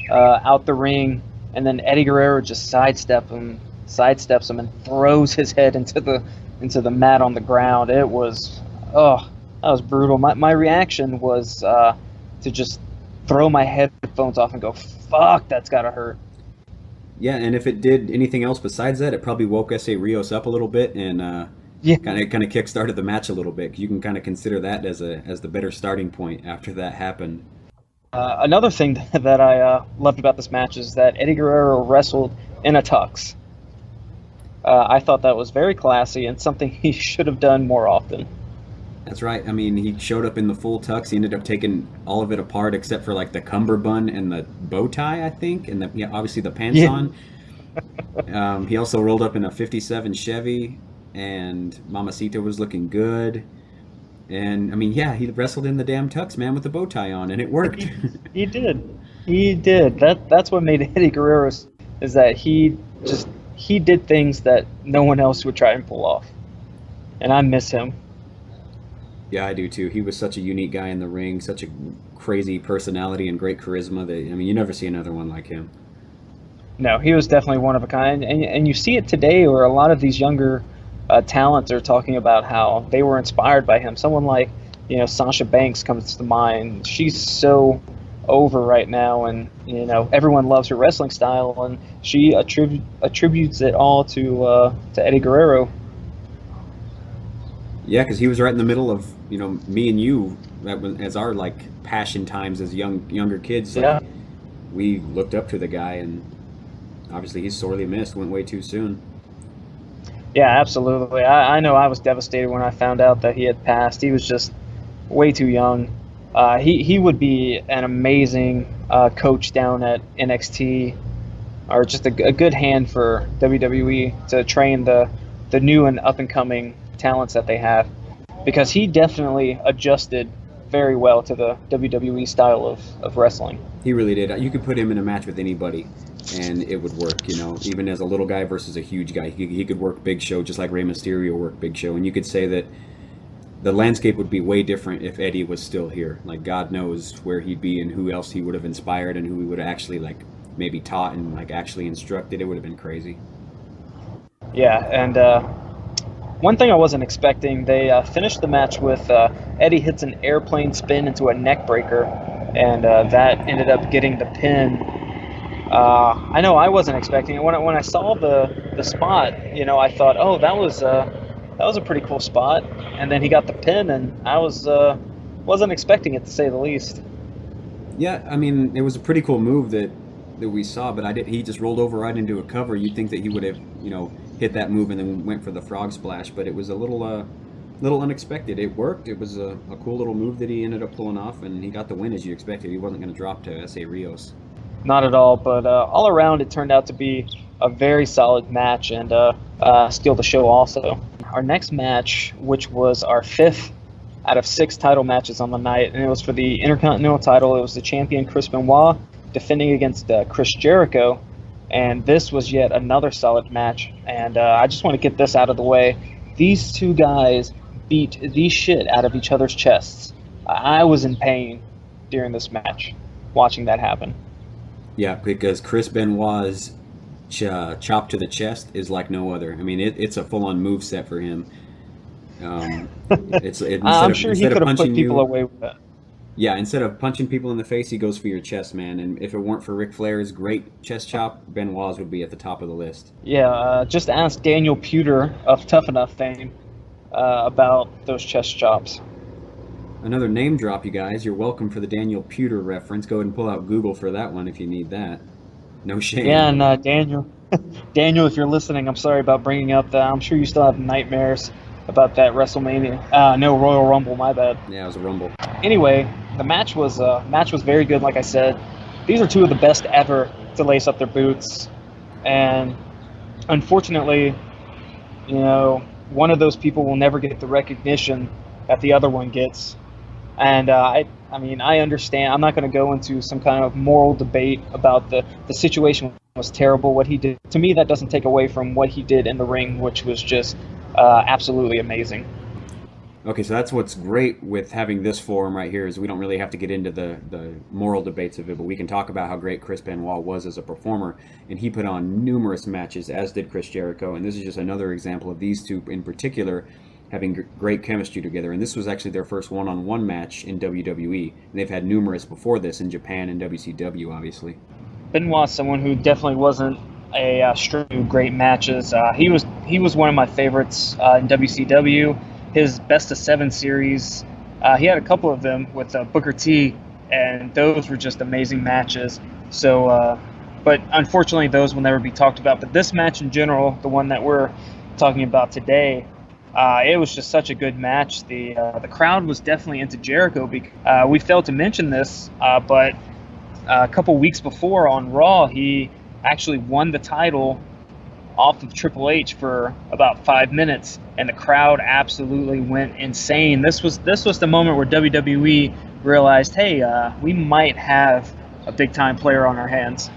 out the ring, and then Eddie Guerrero just sidesteps him and throws his head into into the mat on the ground. It was, oh, that was brutal. My reaction was to just throw my headphones off and go, fuck, that's gotta hurt. Yeah, and if it did anything else besides that, it probably woke S.A. Rios up a little bit and Yeah. kind of kick-started the match a little bit. You can kind of consider that as the better starting point after that happened. Another thing that I loved about this match is that Eddie Guerrero wrestled in a tux. I thought that was very classy and something he should have done more often. That's right. I mean, he showed up in the full tux. He ended up taking all of it apart except for like the cummerbund and the bow tie, I think, and obviously the pants Yeah. on. He also rolled up in a '57 Chevy, and Mamacita was looking good. And I mean, yeah, he wrestled in the damn tux, man, with the bow tie on, and it worked. He did. He did. That's what made Eddie Guerrero is that he did things that no one else would try and pull off. And I miss him. Yeah, I do too. He was such a unique guy in the ring, such a crazy personality and great charisma that, I mean, you never see another one like him. No, he was definitely one of a kind. And you see it today where a lot of these younger talents are talking about how they were inspired by him. Someone like, Sasha Banks comes to mind. She's so over right now, and, everyone loves her wrestling style, and she attributes it all to Eddie Guerrero. Yeah, because he was right in the middle of, me and you, as our, like, passion times as younger kids. Like, Yeah. we looked up to the guy, and obviously he's sorely missed, went way too soon. Yeah, absolutely. I know I was devastated when I found out that he had passed. He was just way too young. He would be an amazing coach down at NXT, or just a good hand for WWE to train the new and up-and-coming talents that they have, because he definitely adjusted very well to the WWE style of wrestling. He really did. You could put him in a match with anybody, and it would work, even as a little guy versus a huge guy. He could work Big Show just like Rey Mysterio worked Big Show, and you could say that the landscape would be way different if Eddie was still here. Like, God knows where he'd be and who else he would have inspired and who he would have actually, like, maybe taught and, like, actually instructed. It would have been crazy. Yeah, and one thing I wasn't expecting, they finished the match with Eddie hits an airplane spin into a neck breaker, and that ended up getting the pin. I know I wasn't expecting it. When I saw the spot, I thought, oh, that was a pretty cool spot. And then he got the pin, and I wasn't expecting it, to say the least. Yeah, I mean, it was a pretty cool move that we saw, but he just rolled over right into a cover. You'd think that he would have, hit that move and then went for the frog splash, but it was a little unexpected. It worked. It was a cool little move that he ended up pulling off, and he got the win as you expected. He wasn't going to drop to S.A. Rios. Not at all, but all around it turned out to be a very solid match, and steal the show also. Our next match, which was our 5th out of 6 title matches on the night, and it was for the Intercontinental title. It was the champion Chris Benoit defending against Chris Jericho, and this was yet another solid match. And I just want to get this out of the way. These two guys beat the shit out of each other's chests. I was in pain during this match, watching that happen. Yeah, because Chris Benoit's chop to the chest is like no other. I mean, it's a full-on move set for him. I'm sure he could have put people away with that. Yeah, instead of punching people in the face, he goes for your chest, man. And if it weren't for Ric Flair's great chest chop, Benoit's would be at the top of the list. Yeah, just ask Daniel Puder of Tough Enough fame about those chest chops. Another name drop, you guys. You're welcome for the Daniel Puder reference. Go ahead and pull out Google for that one if you need that. No shame. Yeah, and Daniel, if you're listening, I'm sorry about bringing up that. I'm sure you still have nightmares about that WrestleMania. No, Royal Rumble, my bad. Yeah, it was a Rumble. Anyway, the match was very good, like I said. These are two of the best ever to lace up their boots. And unfortunately, one of those people will never get the recognition that the other one gets. And I understand. I'm not going to go into some kind of moral debate about the situation was terrible, what he did. To me, that doesn't take away from what he did in the ring, which was just absolutely amazing. Okay, so that's what's great with having this forum right here is we don't really have to get into the moral debates of it, but we can talk about how great Chris Benoit was as a performer, and he put on numerous matches, as did Chris Jericho, and this is just another example of these two in particular having great chemistry together, and this was actually their first one-on-one match in WWE, and they've had numerous before this in Japan and WCW, obviously. Benoit's someone who definitely wasn't a string of great matches. He was one of my favorites in WCW. His best of 7 series, he had a couple of them with Booker T, and those were just amazing matches. So, but unfortunately, those will never be talked about. But this match in general, the one that we're talking about today, it was just such a good match. The crowd was definitely into Jericho. We failed to mention this, but a couple weeks before on Raw, he actually won the title off of Triple H for about 5 minutes, and the crowd absolutely went insane. This was the moment where WWE realized, hey, we might have a big time player on our hands.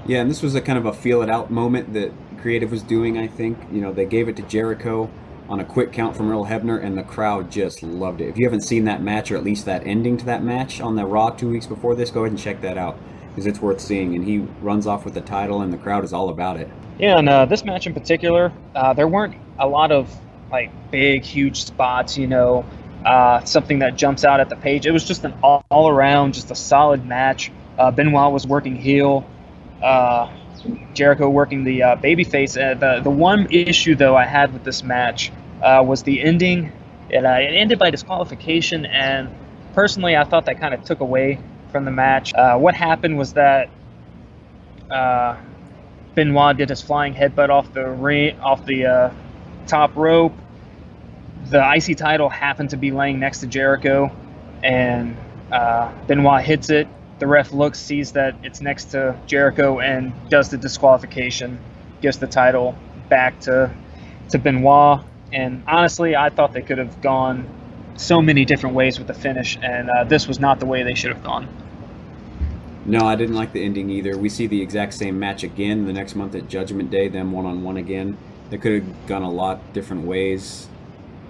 Yeah, and this was a kind of a feel it out moment that Creative was doing, I think. You know, they gave it to Jericho on a quick count from Earl Hebner, and the crowd just loved it. If you haven't seen that match, or at least that ending to that match on the Raw 2 weeks before this, go ahead and check that out, because it's worth seeing. And he runs off with the title, and the crowd is all about it. Yeah, and this match in particular, there weren't a lot of like big, huge spots, something that jumps out at the page. It was just an all-around, just a solid match. Benoit was working heel, Jericho working the babyface. The one issue, though, I had with this match was the ending. It ended by disqualification, and personally, I thought that kind of took away from the match. What happened was that Benoit did his flying headbutt off the top rope. The IC title happened to be laying next to Jericho, and Benoit hits it. The ref looks, sees that it's next to Jericho, and does the disqualification, gives the title back to Benoit. And honestly, I thought they could have gone so many different ways with the finish, and this was not the way they should have gone. No, I didn't like the ending either. We see the exact same match again the next month at Judgment Day, them one-on-one again. They could have gone a lot different ways.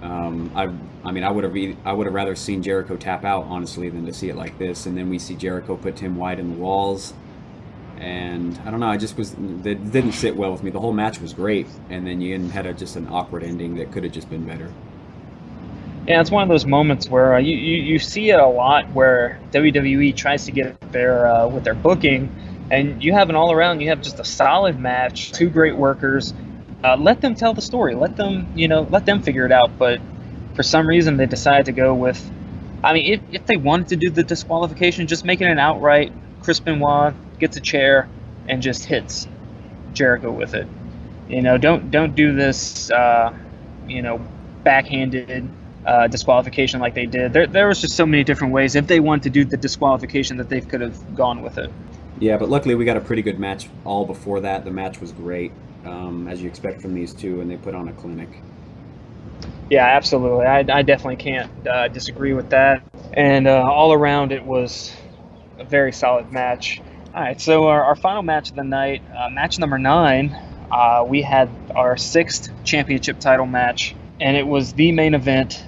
I would have rather seen Jericho tap out, honestly, than to see it like this. And then we see Jericho put Tim White in the walls, and I don't know. It didn't sit well with me. The whole match was great, and then you had just an awkward ending that could have just been better. Yeah, it's one of those moments where you see it a lot, where WWE tries to get there with their booking, and you have an all-around, you have just a solid match, 2 great workers. Let them tell the story. Let them figure it out. But for some reason, they decided to go with, if they wanted to do the disqualification, just make it an outright. Chris Benoit gets a chair and just hits Jericho with it. Don't do this, backhanded disqualification like they did. There was just so many different ways. If they wanted to do the disqualification, that they could have gone with it. Yeah, but luckily we got a pretty good match all before that. The match was great, as you expect from these two, and they put on a clinic. Yeah, absolutely. I definitely can't disagree with that. And all around, it was a very solid match. All right, so our final match of the night, match number 9, we had our 6th championship title match, and it was the main event,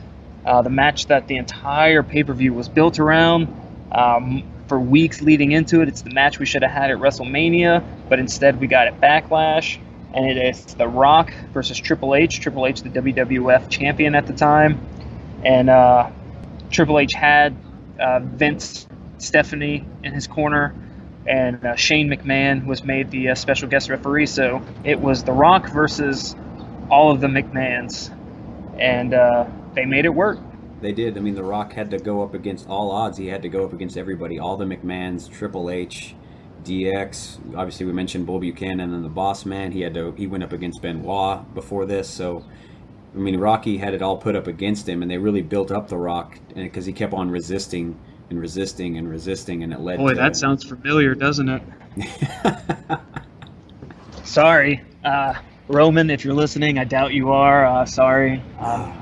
the match that the entire pay-per-view was built around. For weeks leading into it, it's the match we should have had at WrestleMania, but instead we got it Backlash, and it is The Rock versus Triple H. Triple H, the WWF champion at the time, and Triple H had Vince Stephanie in his corner, and Shane McMahon was made the special guest referee. So it was The Rock versus all of the McMahons, and they made it work. They did. The Rock had to go up against all odds. He had to go up against everybody, all the McMahons, Triple H, DX. Obviously, we mentioned Bull Buchanan and the Boss Man. He went up against Benoit before this. So, Rocky had it all put up against him, and they really built up The Rock because he kept on resisting and resisting and resisting, and it led. Boy, that sounds familiar, doesn't it? Sorry, Roman, if you're listening, I doubt you are. Sorry.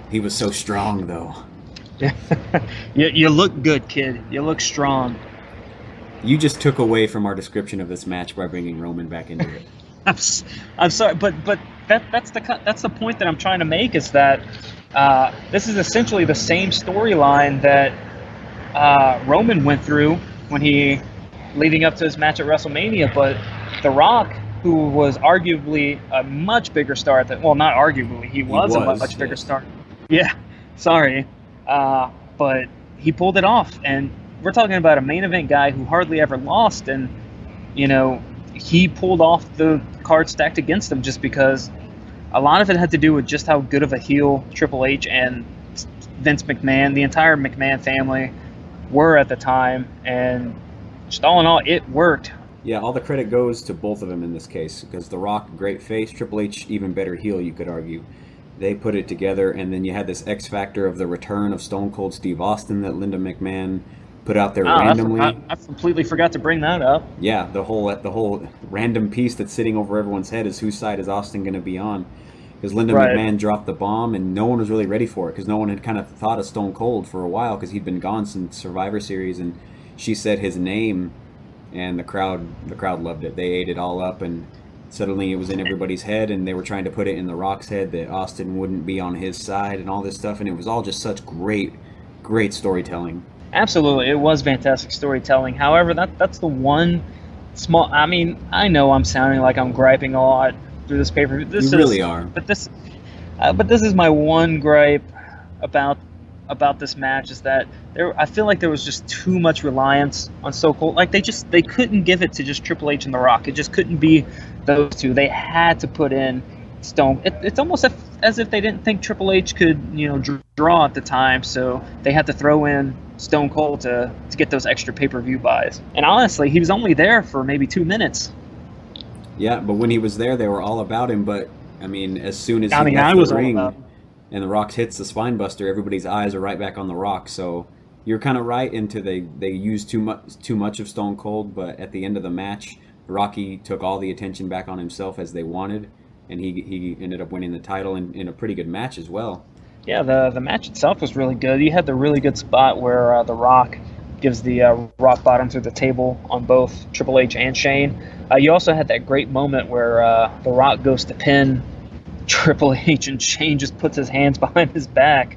He was so strong, though. You look good, kid. You look strong. You just took away from our description of this match by bringing Roman back into it. I'm sorry, but that's the point that I'm trying to make, is that This is essentially the same storyline that Roman went through when he leading up to his match at WrestleMania, but The Rock, who was arguably a much bigger star at well, not arguably, he was a much bigger star. Yeah, sorry. But he pulled it off, and we're talking about a main event guy who hardly ever lost, and, you know, he pulled off the card stacked against him just because a lot of it had to do with just how good of a heel Triple H and Vince McMahon, the entire McMahon family, were at the time, and just all in all, it worked. Yeah, all the credit goes to both of them in this case, because The Rock, great face, Triple H, even better heel, you could argue. They put it together, and then you had this X factor of the return of Stone Cold Steve Austin that Linda McMahon put out there randomly. I completely forgot to bring that up. Yeah, the whole random piece that's sitting over everyone's head is whose side is Austin going to be on. Because Linda McMahon dropped the bomb, and no one was really ready for it, because no one had kind of thought of Stone Cold for a while, because he'd been gone since Survivor Series, and she said his name, and the crowd loved it. They ate it all up, and suddenly it was in everybody's head, and they were trying to put it in The Rock's head that Austin wouldn't be on his side and all this stuff, and it was all just such great storytelling. Absolutely, it was fantastic storytelling. However, that's the one small. I mean, I know I'm sounding like I'm griping a lot through this pay-per-view. You really are. But this is my one gripe about this match, is that I feel like there was just too much reliance on Stone Cold. Like they couldn't give it to just Triple H and The Rock. It just couldn't be those two. They had to put in Stone. It's almost as if they didn't think Triple H could, draw at the time, so they had to throw in Stone Cold to get those extra pay-per-view buys. And honestly, he was only there for maybe 2 minutes. Yeah, but when he was there, they were all about him. But I mean, as soon as he left the ring and The Rock hits the spine buster, everybody's eyes are right back on The Rock. So you're kind of right into they used too much of Stone Cold, but at the end of the match, Rocky took all the attention back on himself as they wanted, and he ended up winning the title in a pretty good match as well. Yeah, the match itself was really good. You had the really good spot where The Rock gives the rock bottom through the table on both Triple H and Shane. You also had that great moment where The Rock goes to pin Triple H, and Shane just puts his hands behind his back.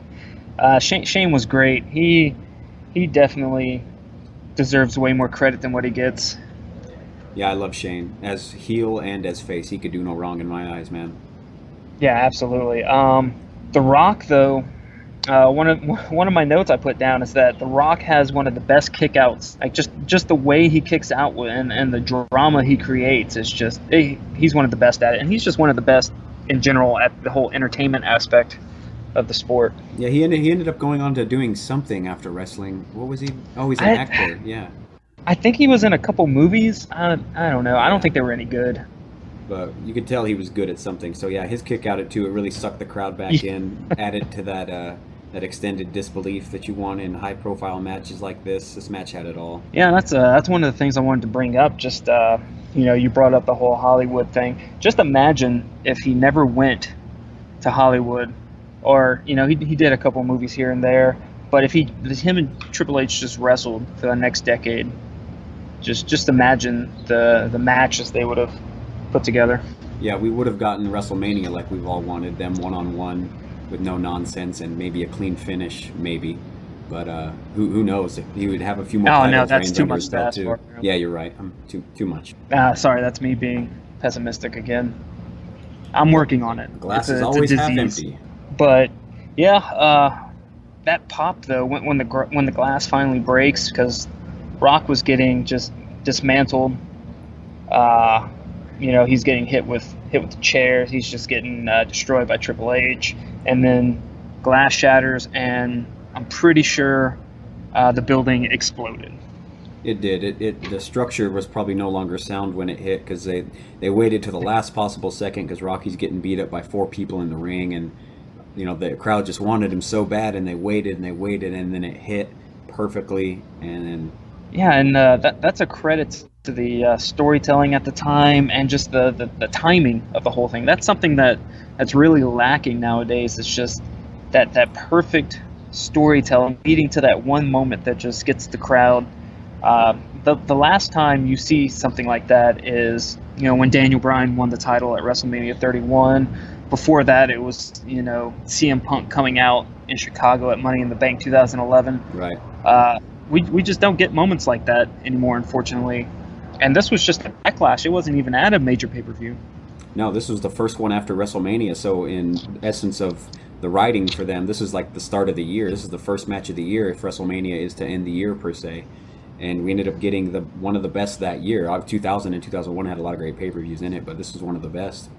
Shane was great. He definitely deserves way more credit than what he gets. Yeah, I love Shane. As heel and as face, he could do no wrong in my eyes, man. Yeah, absolutely. The Rock, though, one of my notes I put down is that The Rock has one of the best kickouts. Like just the way he kicks out and the drama he creates is just he's one of the best at it, and he's just one of the best in general at the whole entertainment aspect of the sport. Yeah, he ended up going on to doing something after wrestling. What was he? Oh, he's an actor. Yeah. I think he was in a couple movies. I don't know. I don't think they were any good. But you could tell he was good at something. So yeah, his kick out at 2, it really sucked the crowd back in, added to that extended disbelief that you want in high profile matches like this. This match had it all. Yeah, that's one of the things I wanted to bring up. Just you brought up the whole Hollywood thing. Just imagine if he never went to Hollywood, or he did a couple movies here and there, but if him and Triple H just wrestled for the next decade, just imagine the matches they would have put together. Yeah, we would have gotten WrestleMania like we've all wanted, them one-on-one with no nonsense and maybe a clean finish, maybe. But who knows? If he would have a few more titles. No, that's too much to ask for. Yeah, you're right. I'm too much. Sorry, that's me being pessimistic again. I'm working on it. Glass is always half empty. But yeah, that pop though, when the glass finally breaks, because Rock was getting just dismantled. He's getting hit with chairs. He's just getting destroyed by Triple H, and then glass shatters, and I'm pretty sure the building exploded. It did. The structure was probably no longer sound when it hit, because they waited to the last possible second, because Rocky's getting beat up by 4 people in the ring, and the crowd just wanted him so bad, and they waited, and then it hit perfectly, and then. Yeah, and that's a credit to the storytelling at the time, and just the timing of the whole thing. That's something that's really lacking nowadays. It's just that perfect storytelling leading to that one moment that just gets the crowd. The last time you see something like that is when Daniel Bryan won the title at WrestleMania 31. before that, it was, CM Punk coming out in Chicago at Money in the Bank 2011. Right. We just don't get moments like that anymore, unfortunately. And this was just a Backlash. It wasn't even at a major pay-per-view. No, this was the first one after WrestleMania. So in essence of the writing for them, this is like the start of the year. This is the first match of the year if WrestleMania is to end the year per se. And we ended up getting one of the best that year. 2000 and 2001 had a lot of great pay-per-views in it, but this was one of the best.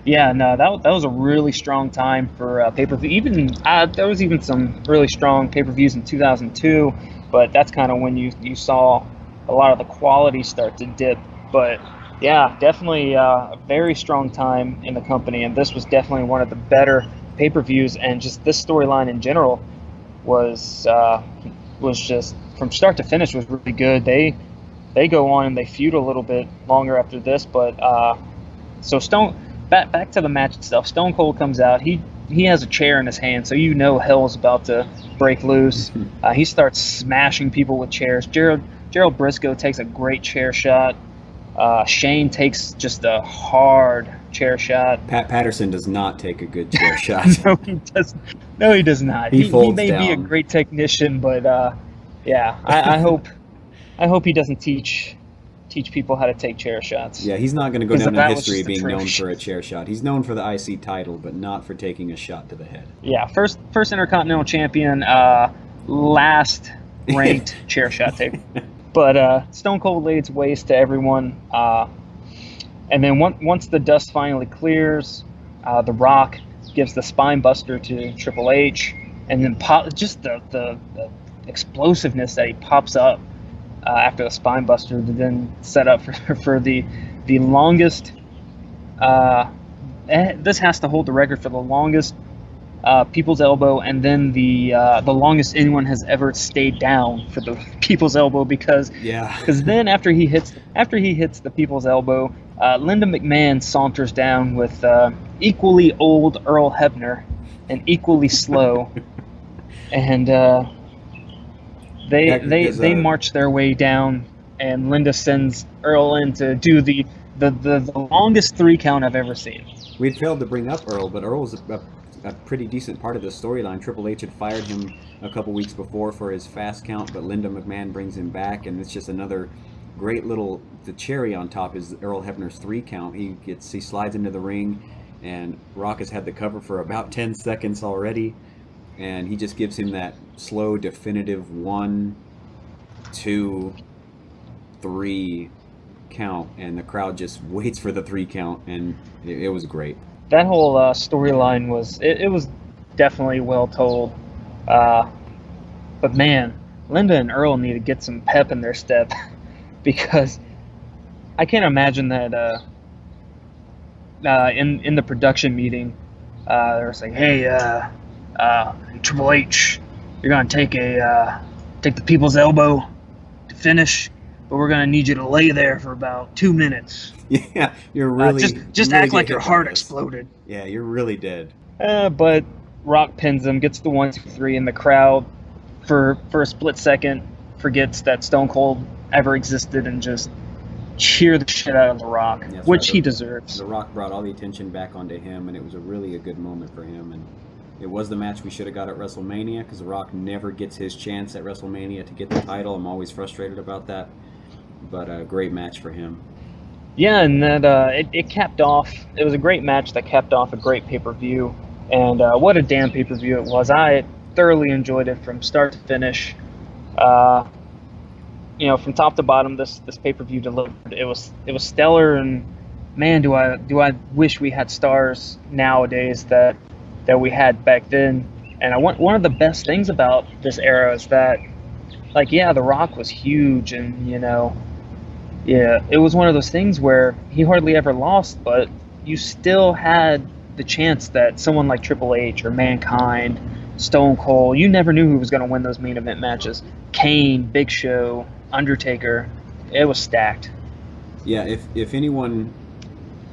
Yeah, no, that was a really strong time for pay-per-view. Even there was even some really strong pay-per-views in 2002, but that's kind of when you saw a lot of the quality start to dip. But yeah, definitely a very strong time in the company, and this was definitely one of the better pay-per-views. And just this storyline in general was just from start to finish was really good. They go on and they feud a little bit longer after this, but so back to the match itself. Stone Cold comes out. He has a chair in his hand, so hell's about to break loose. He starts smashing people with chairs. Gerald Briscoe takes a great chair shot. Shane takes just a hard chair shot. Pat Patterson does not take a good chair shot. No, he does not. He may down. be a great technician, but I hope he doesn't teach people how to take chair shots. Yeah, he's not going to go down in history being known atrocious. for a chair shot. He's known for the IC title, but not for taking a shot to the head. Yeah, first Intercontinental Champion, last ranked chair shot taker. But Stone Cold lays waste to everyone. And then once the dust finally clears, The Rock gives the spine buster to Triple H, and then just the explosiveness that he pops up after the spine buster to then set up for the longest. This has to hold the record for the longest people's elbow, and then the longest anyone has ever stayed down for the people's elbow, because then after he hits the people's elbow, Linda McMahon saunters down with equally old Earl Hebner and equally slow, and they march their way down, and Linda sends Earl in to do the longest 3 count I've ever seen. We'd failed to bring up Earl, but Earl was a pretty decent part of the storyline. Triple H had fired him a couple weeks before for his fast count, but Linda McMahon brings him back, and it's just another great the cherry on top is Earl Hebner's 3 count. He slides into the ring, and Rock has had the cover for about 10 seconds already, and he just gives him that slow, definitive 1, 2, 3 count, and the crowd just waits for the 3 count, and it was great. That whole storyline was definitely well told, but man, Linda and Earl need to get some pep in their step, because I can't imagine that in the production meeting they're saying, hey, Triple H, you're gonna take the people's elbow to finish, but we're gonna need you to lay there for about 2 minutes. Yeah, you're really just really act like your heart this. exploded. Yeah, you're really dead. But Rock pins him, gets the 1, 2, 3, and the crowd for a split second forgets that Stone Cold ever existed and just cheer the shit out of The Rock, which he deserves. The Rock brought all the attention back onto him, and it was a really good moment for him. And it was the match we should have got at WrestleMania, because The Rock never gets his chance at WrestleMania to get the title. I'm always frustrated about that, but a great match for him. Yeah, and that it capped off. It was a great match that capped off a great pay-per-view, and what a damn pay-per-view it was. I thoroughly enjoyed it from start to finish. From top to bottom, this pay-per-view delivered. It was stellar, and man, do I wish we had stars nowadays that we had back then. And one of the best things about this era is that, The Rock was huge, and it was one of those things where he hardly ever lost, but you still had the chance that someone like Triple H or Mankind, Stone Cold, you never knew who was going to win those main event matches. Kane, Big Show, Undertaker, it was stacked. Yeah, if anyone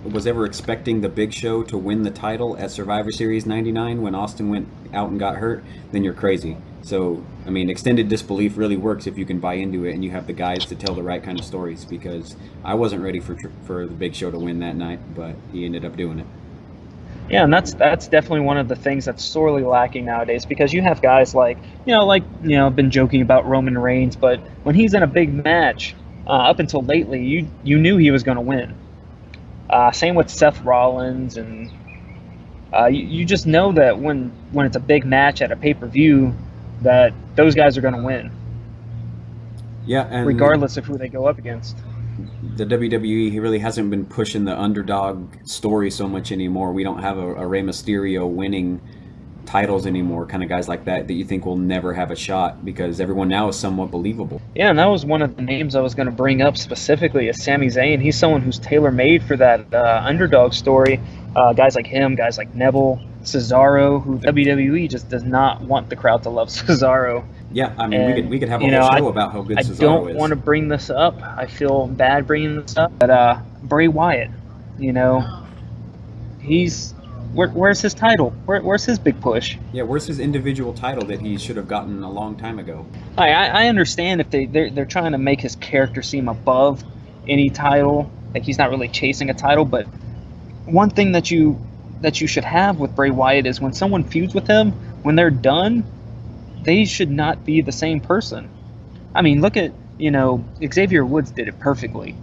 was ever expecting the Big Show to win the title at Survivor Series 99 when Austin went out and got hurt, then you're crazy. So, I mean, extended disbelief really works if you can buy into it and you have the guys to tell the right kind of stories, because I wasn't ready for the Big Show to win that night, but he ended up doing it. Yeah, and that's definitely one of the things that's sorely lacking nowadays, because you have guys like, I've been joking about Roman Reigns, but when he's in a big match, up until lately, you knew he was going to win. Same with Seth Rollins, and you just know that when it's a big match at a pay-per-view, that those guys are going to win, Yeah, and regardless of who they go up against. the WWE, he really hasn't been pushing the underdog story so much anymore. We don't have a Rey Mysterio winning titles anymore, kind of guys like that you think will never have a shot, because everyone now is somewhat believable. Yeah, and that was one of the names I was going to bring up specifically, is Sami Zayn. He's someone who's tailor-made for that underdog story. Guys like him, guys like Neville, Cesaro, who WWE just does not want the crowd to love Cesaro. Yeah, I mean, And, we could have a whole show about how good I Cesaro is. don't want to bring this up. I feel bad bringing this up. But Bray Wyatt, he's where's his title? Where's his big push? Yeah, where's his individual title that he should have gotten a long time ago? I understand if they're trying to make his character seem above any title, like he's not really chasing a title. But one thing that you should have with Bray Wyatt is when someone feuds with him, when they're done, they should not be the same person. I mean, look at, Xavier Woods did it perfectly.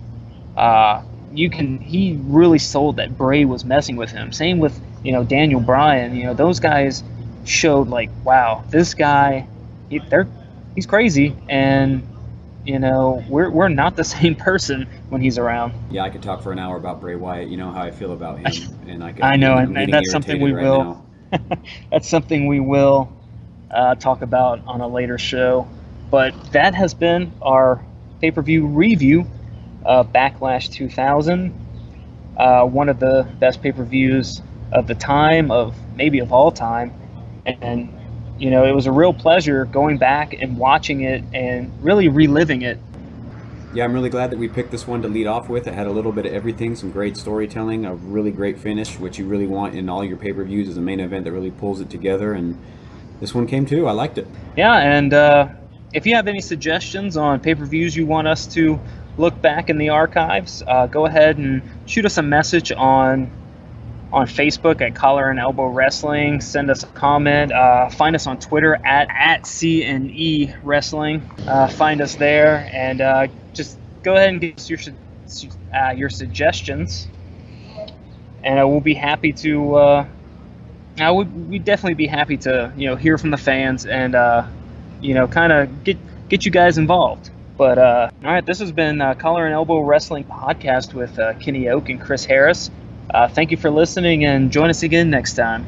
He really sold that Bray was messing with him. Same with, Daniel Bryan. Those guys showed like, wow, this guy, he's crazy, and we're not the same person when he's around. Yeah, I could talk for an hour about Bray Wyatt. You know how I feel about him, and I know, and that's something we will. That's something we will talk about on a later show. But that has been our pay-per-view review of Backlash 2000. One of the best pay-per-views of the time, maybe of all time. And, it was a real pleasure going back and watching it and really reliving it. Yeah, I'm really glad that we picked this one to lead off with. It had a little bit of everything, some great storytelling, a really great finish, which you really want in all your pay-per-views, is a main event that really pulls it together, and this one came too. I liked it. Yeah, and if you have any suggestions on pay-per-views you want us to look back in the archives, go ahead and shoot us a message on Facebook at Collar and Elbow Wrestling. Send us a comment. Find us on Twitter at CNE Wrestling. Find us there, and just go ahead and give us your suggestions, and we'll be happy to. We'd definitely be happy to hear from the fans and kind of get you guys involved. But all right, this has been Collar and Elbow Wrestling Podcast with Kenny Oak and Chris Harris. Thank you for listening, and join us again next time.